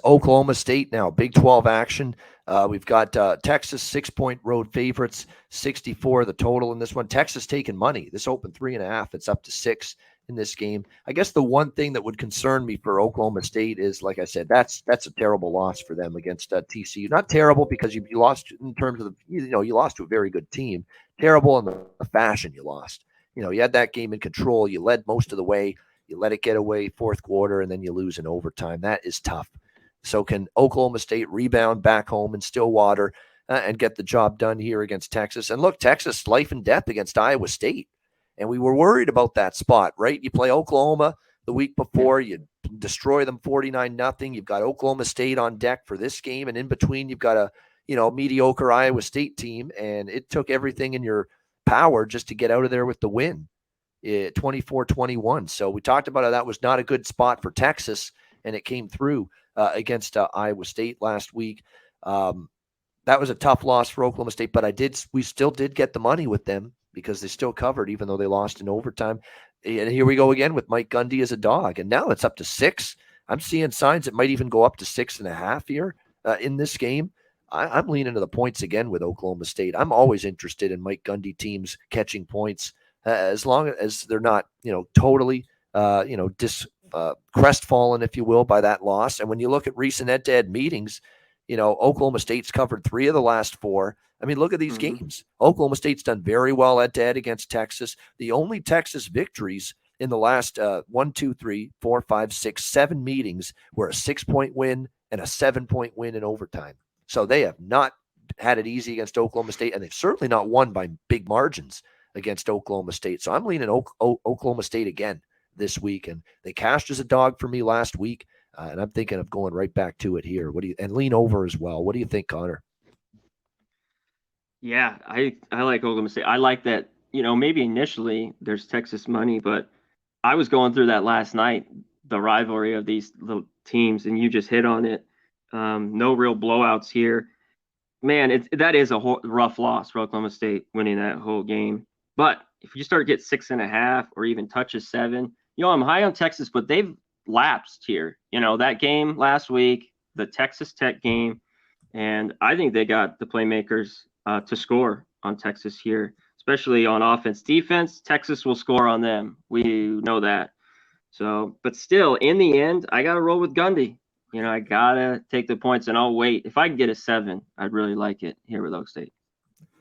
Oklahoma State now, Big 12 action. We've got Texas 6-point road favorites, 64 the total in this one. Texas taking money. This opened 3.5. It's up to 6 in this game. I guess the one thing that would concern me for Oklahoma State is, like I said, that's a terrible loss for them against TCU. Not terrible because you lost in terms of you lost to a very good team. Terrible in the fashion you lost. You had that game in control. You led most of the way. You let it get away fourth quarter, and then you lose in overtime. That is tough. So can Oklahoma State rebound back home in Stillwater and get the job done here against Texas? And look, Texas, life and death against Iowa State. And we were worried about that spot, right? You play Oklahoma the week before, you destroy them 49-0. You've got Oklahoma State on deck for this game, and in between you've got a mediocre Iowa State team, and it took everything in your power just to get out of there with the win, 24-21. So we talked about how that was not a good spot for Texas, and it came through against Iowa State last week. That was a tough loss for Oklahoma State, but we still did get the money with them because they still covered, even though they lost in overtime. And here we go again with Mike Gundy as a dog, and now it's up to 6. I'm seeing signs it might even go up to 6.5 here in this game. I'm leaning to the points again with Oklahoma State. I'm always interested in Mike Gundy teams catching points as long as they're not, totally, crestfallen, if you will, by that loss. And when you look at recent head-to-head meetings, Oklahoma State's covered 3 of the last 4. I mean, look at these games. Oklahoma State's done very well head-to-head against Texas. The only Texas victories in the last 7 meetings were a 6-point win and a 7-point win in overtime. So they have not had it easy against Oklahoma State, and they've certainly not won by big margins against Oklahoma State. So I'm leaning Oklahoma State again this week, and they cashed as a dog for me last week, and I'm thinking of going right back to it here. And lean over as well. What do you think, Conor? Yeah, I like Oklahoma State. I like that, maybe initially there's Texas money, but I was going through that last night, the rivalry of these little teams, and you just hit on it. No real blowouts here. Man, that is a rough loss for Oklahoma State winning that whole game. But if you start to get 6.5 or even touches 7, I'm high on Texas, but they've lapsed here. That game last week, the Texas Tech game, and I think they got the playmakers to score on Texas here, especially on offense. Defense, Texas will score on them. We know that. So, but still, in the end, I got to roll with Gundy. I got to take the points, and I'll wait. If I can get a 7, I'd really like it here with Oak State.